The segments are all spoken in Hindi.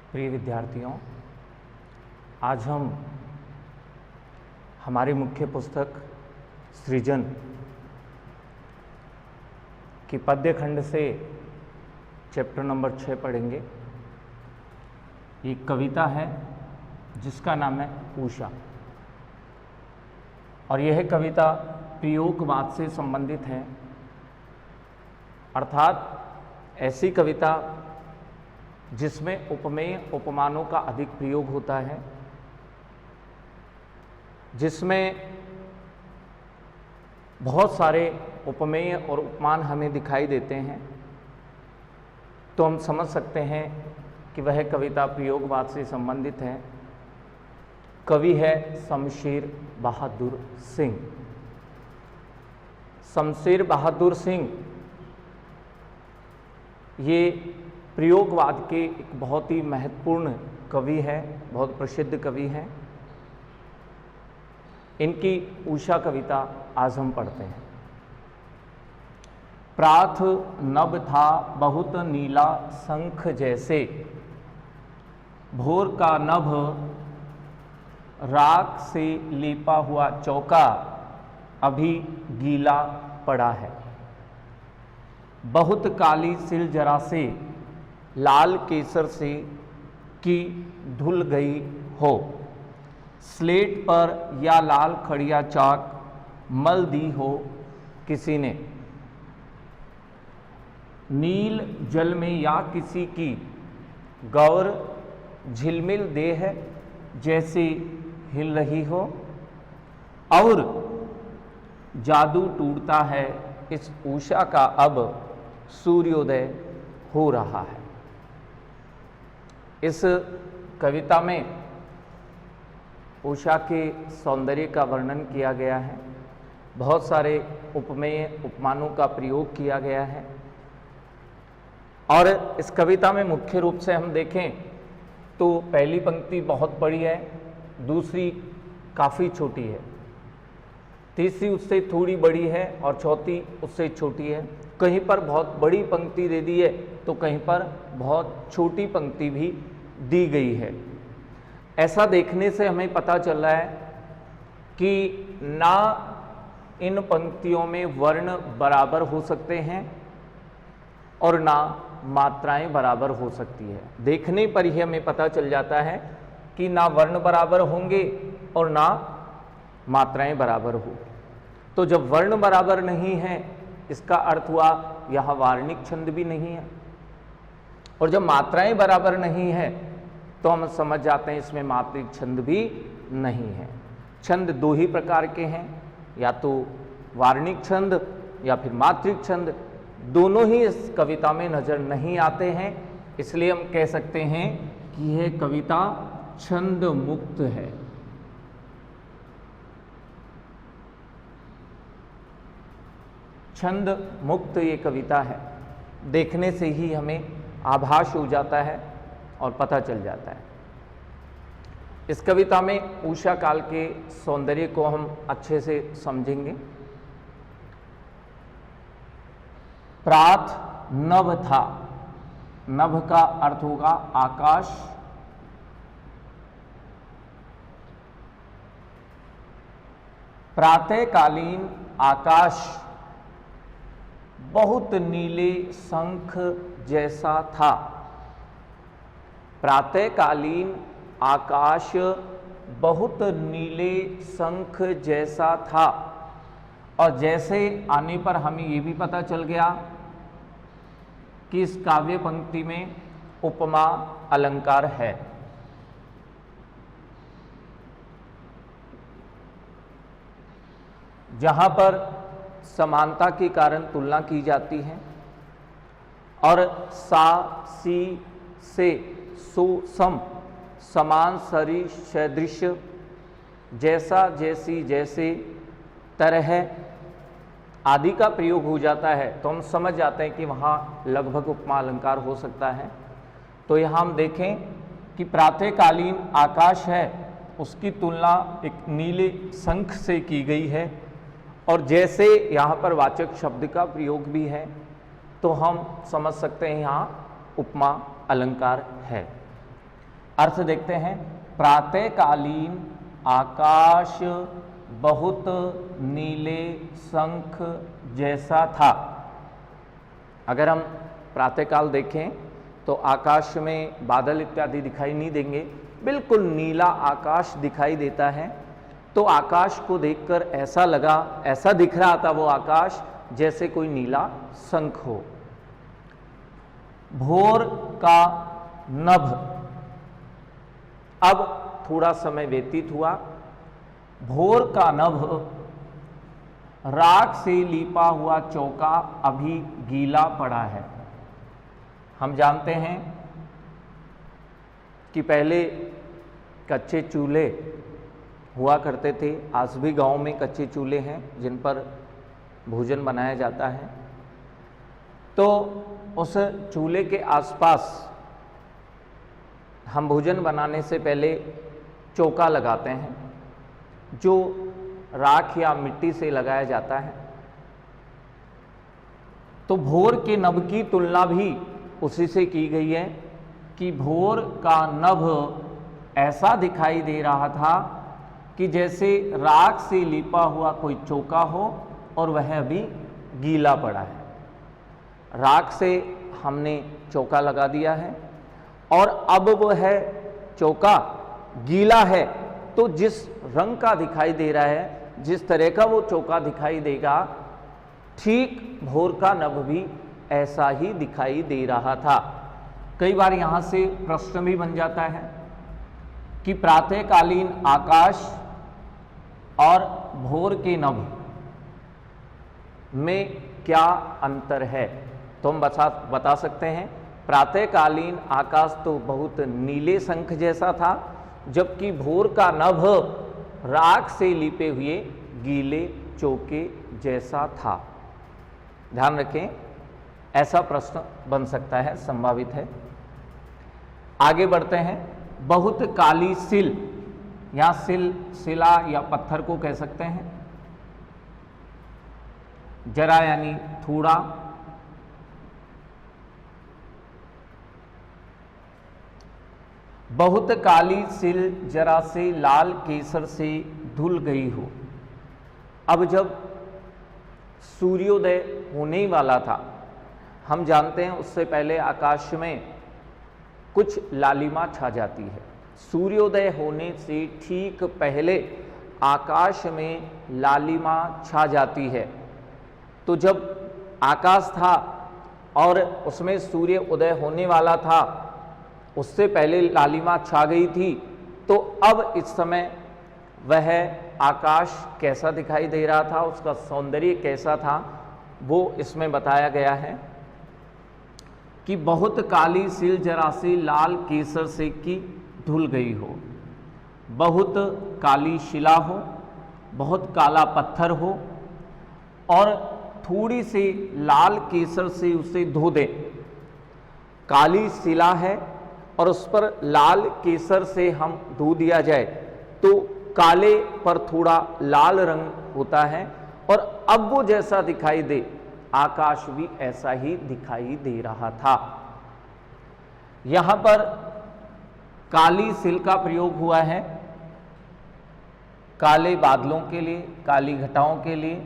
प्रिय विद्यार्थियों, आज हम हमारी मुख्य पुस्तक सृजन की पद्य खंड से चैप्टर नंबर 6 पढ़ेंगे। ये कविता है जिसका नाम है उषा, और यह कविता प्रयोगवाद से संबंधित है, अर्थात ऐसी कविता जिसमें उपमेय उपमानों का अधिक प्रयोग होता है, जिसमें बहुत सारे उपमेय और उपमान हमें दिखाई देते हैं, तो हम समझ सकते हैं कि वह कविता प्रयोगवाद से संबंधित है। कवि है शमशेर बहादुर सिंह। शमशेर बहादुर सिंह ये प्रयोगवाद के एक बहुत ही महत्वपूर्ण कवि है, बहुत प्रसिद्ध कवि हैं। इनकी उषा कविता आज हम पढ़ते हैं। प्राथ नभ था बहुत नीला शंख जैसे, भोर का नभ राख से लेपा हुआ चौका अभी गीला पड़ा है। बहुत काली सिल जरा से लाल केसर से की धुल गई हो, स्लेट पर या लाल खड़िया चाक मल दी हो किसी ने। नील जल में या किसी की गौर झिलमिल देह जैसे हिल रही हो, और जादू टूटता है इस उषा का अब सूर्योदय हो रहा है। इस कविता में उषा के सौंदर्य का वर्णन किया गया है, बहुत सारे उपमेय उपमानों का प्रयोग किया गया है, और इस कविता में मुख्य रूप से हम देखें तो पहली पंक्ति बहुत बड़ी है, दूसरी काफ़ी छोटी है, तीसरी उससे थोड़ी बड़ी है और चौथी उससे छोटी है। कहीं पर बहुत बड़ी पंक्ति दे दी है तो कहीं पर बहुत छोटी पंक्ति भी दी गई है। ऐसा देखने से हमें पता चल रहा है कि ना इन पंक्तियों में वर्ण बराबर हो सकते हैं और ना मात्राएं बराबर हो सकती है। देखने पर ही हमें पता चल जाता है कि ना वर्ण बराबर होंगे और ना मात्राएं बराबर हो। तो जब वर्ण बराबर नहीं है, इसका अर्थ हुआ यह वार्णिक छंद भी नहीं है, और जब मात्राएं बराबर नहीं है तो हम समझ जाते हैं इसमें मात्रिक छंद भी नहीं है। छंद दो ही प्रकार के हैं, या तो वार्णिक छंद या फिर मात्रिक छंद। दोनों ही इस कविता में नजर नहीं आते हैं, इसलिए हम कह सकते हैं कि यह कविता छंद मुक्त है। छंद मुक्त ये कविता है, देखने से ही हमें आभास हो जाता है और पता चल जाता है। इस कविता में उषा काल के सौंदर्य को हम अच्छे से समझेंगे। प्रात नभ था, नभ का अर्थ होगा आकाश। प्रातःकालीन आकाश बहुत नीले शंख जैसा था। प्रातःकालीन आकाश बहुत नीले शंख जैसा था, और जैसे आने पर हमें ये भी पता चल गया कि इस काव्य पंक्ति में उपमा अलंकार है। जहां पर समानता के कारण तुलना की जाती है, और सा सी से सो सम समान सरी सदृश जैसा जैसी जैसे तरह आदि का प्रयोग हो जाता है, तो हम समझ जाते हैं कि वहाँ लगभग उपमा अलंकार हो सकता है। तो यहाँ हम देखें कि प्रातःकालीन आकाश है, उसकी तुलना एक नीले शंख से की गई है, और जैसे यहाँ पर वाचक शब्द का प्रयोग भी है, तो हम समझ सकते हैं यहाँ उपमा अलंकार है। अर्थ देखते हैं, प्रातःकालीन आकाश बहुत नीले शंख जैसा था। अगर हम प्रातःकाल देखें तो आकाश में बादल इत्यादि दिखाई नहीं देंगे, बिल्कुल नीला आकाश दिखाई देता है। तो आकाश को देखकर ऐसा लगा, ऐसा दिख रहा था वो आकाश जैसे कोई नीला शंख हो। भोर का नभ, अब थोड़ा समय व्यतीत हुआ। भोर का नभ, राख से लीपा हुआ चौका अभी गीला पड़ा है। हम जानते हैं कि पहले कच्चे चूल्हे हुआ करते थे, आज भी गांव में कच्चे चूल्हे हैं जिन पर भोजन बनाया जाता है। तो उस चूल्हे के आसपास हम भोजन बनाने से पहले चौका लगाते हैं, जो राख या मिट्टी से लगाया जाता है। तो भोर के नभ की तुलना भी उसी से की गई है कि भोर का नभ ऐसा दिखाई दे रहा था कि जैसे राख से लिपा हुआ कोई चौका हो और वह अभी गीला पड़ा है। राख से हमने चौका लगा दिया है और अब वह चौका गीला है, तो जिस रंग का दिखाई दे रहा है, जिस तरह का वो चौका दिखाई देगा, ठीक भोर का नभ भी ऐसा ही दिखाई दे रहा था। कई बार यहां से प्रश्न भी बन जाता है कि प्रातःकालीन आकाश और भोर के नभ में क्या अंतर है। तो हम बता सकते हैं, प्रातःकालीन आकाश तो बहुत नीले शंख जैसा था, जबकि भोर का नभ राख से लिपे हुए गीले चौके जैसा था। ध्यान रखें, ऐसा प्रश्न बन सकता है, संभावित है। आगे बढ़ते हैं। बहुत काली सिल, या शिला या पत्थर को कह सकते हैं। जरा यानी थोड़ा, बहुत काली सिल जरा से लाल केसर से धुल गई हो। अब जब सूर्योदय होने ही वाला था, हम जानते हैं उससे पहले आकाश में कुछ लालिमा छा जाती है। सूर्योदय होने से ठीक पहले आकाश में लालिमा छा जाती है। तो जब आकाश था और उसमें सूर्य उदय होने वाला था, उससे पहले लालिमा छा गई थी, तो अब इस समय वह आकाश कैसा दिखाई दे रहा था, उसका सौंदर्य कैसा था, वो इसमें बताया गया है कि बहुत काली सिल जरा से लाल केसर से की धुल गई हो। बहुत काली शिला हो, बहुत काला पत्थर हो और थोड़ी सी लाल केसर से उसे धो दें। काली शिला है और उस पर लाल केसर से हम धो दिया जाए तो काले पर थोड़ा लाल रंग होता है, और अब वो जैसा दिखाई दे, आकाश भी ऐसा ही दिखाई दे रहा था। यहां पर काली सिल का प्रयोग हुआ है काले बादलों के लिए, काली घटाओं के लिए।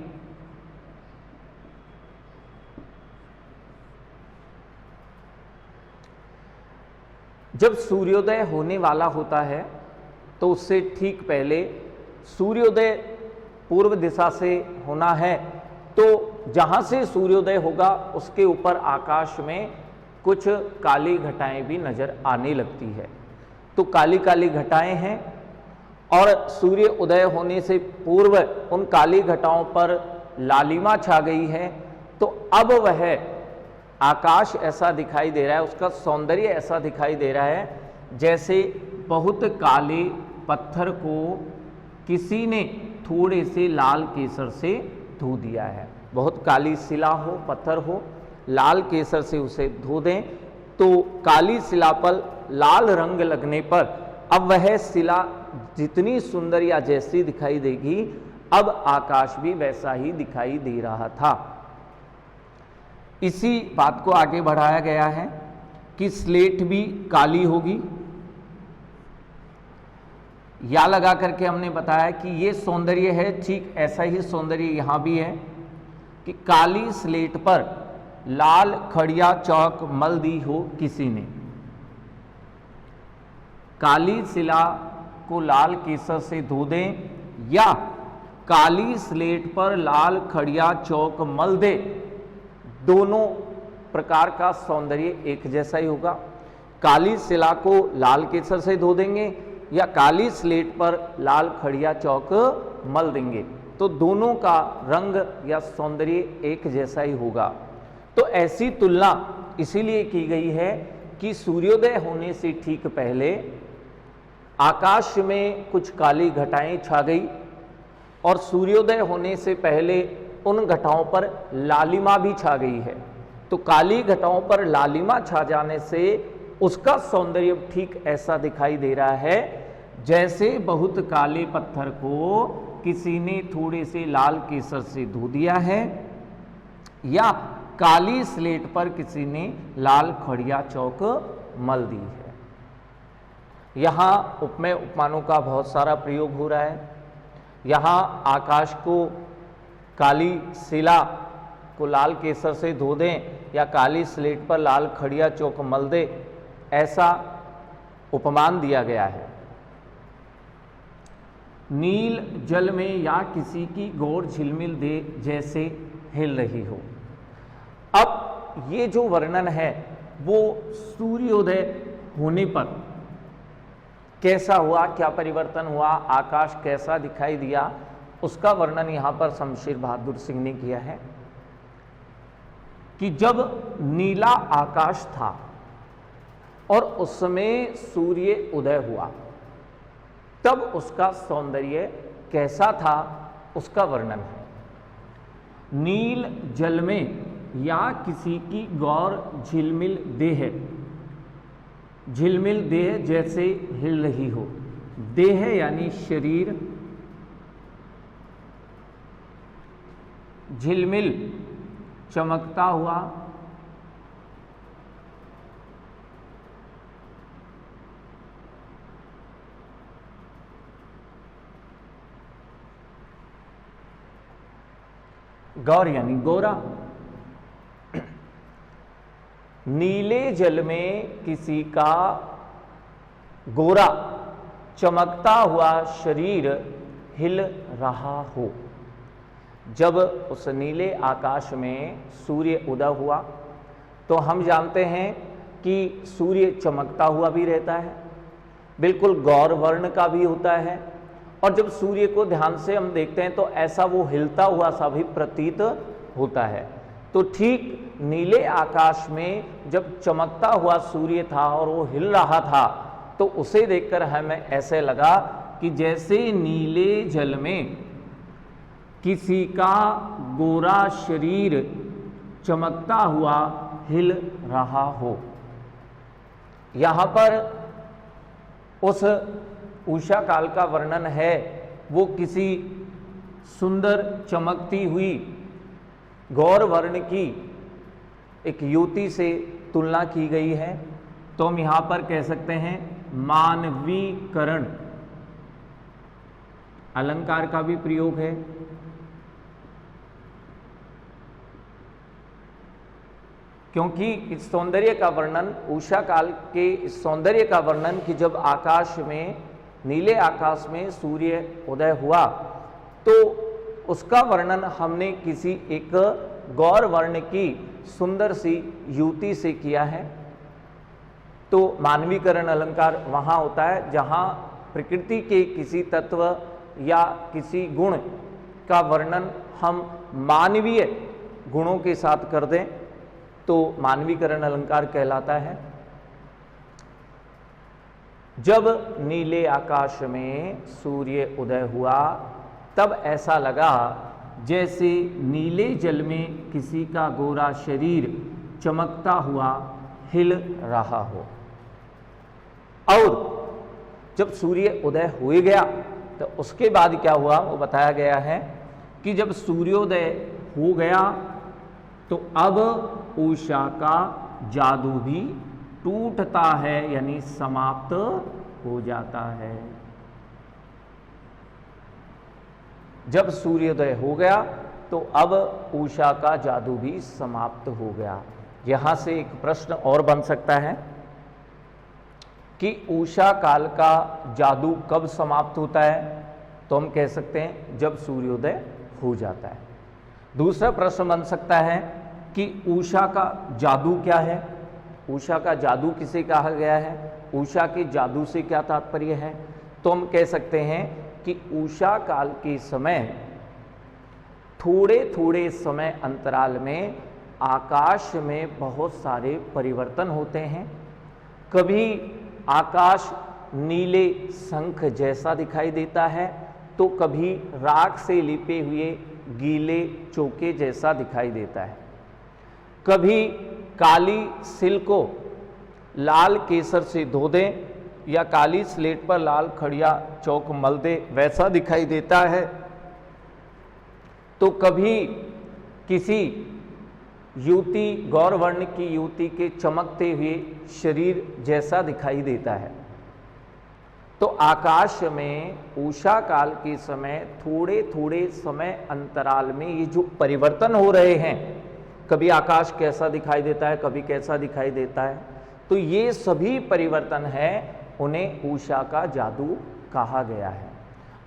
जब सूर्योदय होने वाला होता है तो उससे ठीक पहले सूर्योदय पूर्व दिशा से होना है, तो जहां से सूर्योदय होगा उसके ऊपर आकाश में कुछ काली घटाएं भी नजर आने लगती है। तो काली काली घटाएं हैं और सूर्य उदय होने से पूर्व उन काली घटाओं पर लालिमा छा गई है। तो अब वह आकाश ऐसा दिखाई दे रहा है, उसका सौंदर्य ऐसा दिखाई दे रहा है जैसे बहुत काले पत्थर को किसी ने थोड़े से लाल केसर से धो दिया है। बहुत काली शिला हो, पत्थर हो, लाल केसर से उसे धो दें तो काली शिला पर लाल रंग लगने पर अब वह शिला जितनी सुंदर या जैसी दिखाई देगी, अब आकाश भी वैसा ही दिखाई दे रहा था। इसी बात को आगे बढ़ाया गया है कि स्लेट भी काली होगी, या लगा करके हमने बताया कि ये सौंदर्य है, ठीक ऐसा ही सौंदर्य यहाँ भी है कि काली स्लेट पर लाल खड़िया चौक मल दी हो किसी ने। काली शिला को लाल केसर से धो दें या काली स्लेट पर लाल खड़िया चौक मल दे, दोनों प्रकार का सौंदर्य एक जैसा ही होगा। काली शिला को लाल केसर से धो देंगे या काली स्लेट पर लाल खड़िया चौक मल देंगे तो दोनों का रंग या सौंदर्य एक जैसा ही होगा। तो ऐसी तुलना इसीलिए की गई है कि सूर्योदय होने से ठीक पहले आकाश में कुछ काली घटाएं छा गई और सूर्योदय होने से पहले उन घटाओं पर लालिमा भी छा गई है। तो काली घटाओं पर लालिमा छा जाने से उसका सौंदर्य ठीक ऐसा दिखाई दे रहा है जैसे बहुत काले पत्थर को किसी ने थोड़े से लाल केसर से धो दिया है या काली स्लेट पर किसी ने लाल खड़िया चौक मल दी है। यहाँ उपमेय उपमानों का बहुत सारा प्रयोग हो रहा है। यहाँ आकाश को काली शिला को लाल केसर से धो दें या काली स्लेट पर लाल खड़िया चौक मल दे, ऐसा उपमान दिया गया है। नील जल में या किसी की गौर झिलमिल दे जैसे हिल रही हो। अब ये जो वर्णन है वो सूर्योदय होने पर कैसा हुआ, क्या परिवर्तन हुआ, आकाश कैसा दिखाई दिया, उसका वर्णन यहां पर शमशेर बहादुर सिंह ने किया है कि जब नीला आकाश था और उसमें सूर्य उदय हुआ तब उसका सौंदर्य कैसा था, उसका वर्णन है। नील जल में या किसी की गौर झिलमिल देह, झिलमिल देह जैसे हिल रही हो। देह यानी शरीर, झिलमिल चमकता हुआ, गौर यानी गोरा। नीले जल में किसी का गोरा चमकता हुआ शरीर हिल रहा हो। जब उस नीले आकाश में सूर्य उदय हुआ तो हम जानते हैं कि सूर्य चमकता हुआ भी रहता है, बिल्कुल गौर वर्ण का भी होता है, और जब सूर्य को ध्यान से हम देखते हैं तो ऐसा वो हिलता हुआ सा भी प्रतीत होता है। तो ठीक नीले आकाश में जब चमकता हुआ सूर्य था और वो हिल रहा था तो उसे देखकर हमें ऐसे लगा कि जैसे नीले जल में किसी का गोरा शरीर चमकता हुआ हिल रहा हो। यहाँ पर उस उषा काल का वर्णन है, वो किसी सुंदर चमकती हुई गौर वर्ण की एक युवती से तुलना की गई है। तो हम यहाँ पर कह सकते हैं मानवीकरण अलंकार का भी प्रयोग है। क्योंकि इस सौंदर्य का वर्णन, उषा काल के इस सौंदर्य का वर्णन कि जब आकाश में, नीले आकाश में सूर्य उदय हुआ तो उसका वर्णन हमने किसी एक गौर वर्ण की सुंदर सी युवती से किया है। तो मानवीकरण अलंकार वहाँ होता है जहाँ प्रकृति के किसी तत्व या किसी गुण का वर्णन हम मानवीय गुणों के साथ कर दें तो मानवीकरण अलंकार कहलाता है। जब नीले आकाश में सूर्य उदय हुआ तब ऐसा लगा जैसे नीले जल में किसी का गोरा शरीर चमकता हुआ हिल रहा हो। और जब सूर्य उदय हो गया तो उसके बाद क्या हुआ वो बताया गया है कि जब सूर्योदय हो गया तो अब उषा का जादू भी टूटता है, यानी समाप्त हो जाता है। जब सूर्योदय हो गया तो अब उषा का जादू भी समाप्त हो गया। यहां से एक प्रश्न और बन सकता है कि उषा काल का जादू कब समाप्त होता है? तो हम कह सकते हैं जब सूर्योदय हो जाता है। दूसरा प्रश्न बन सकता है कि उषा का जादू क्या है? उषा का जादू किसे कहा गया है? उषा के जादू से क्या तात्पर्य है? तो हम कह सकते हैं कि उषा काल के समय थोड़े थोड़े समय अंतराल में आकाश में बहुत सारे परिवर्तन होते हैं। कभी आकाश नीले शंख जैसा दिखाई देता है तो कभी राख से लिपे हुए गीले चौके जैसा दिखाई देता है। कभी काली सिल को लाल केसर से धो दें या काली स्लेट पर लाल खड़िया चौक मल दे वैसा दिखाई देता है। तो कभी किसी युवती गौरवर्ण की युवती के चमकते हुए शरीर जैसा दिखाई देता है। तो आकाश में उषा काल के समय थोड़े थोड़े समय अंतराल में ये जो परिवर्तन हो रहे हैं, कभी आकाश कैसा दिखाई देता है, कभी कैसा दिखाई देता है, तो ये सभी परिवर्तन है, उन्हें उषा का जादू कहा गया है।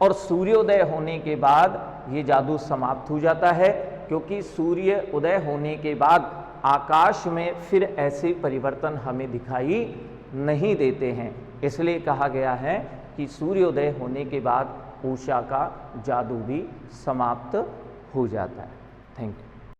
और सूर्योदय होने के बाद ये जादू समाप्त हो जाता है, क्योंकि सूर्य उदय होने के बाद आकाश में फिर ऐसे परिवर्तन हमें दिखाई नहीं देते हैं। इसलिए कहा गया है कि सूर्योदय होने के बाद उषा का जादू भी समाप्त हो जाता है। Thank you.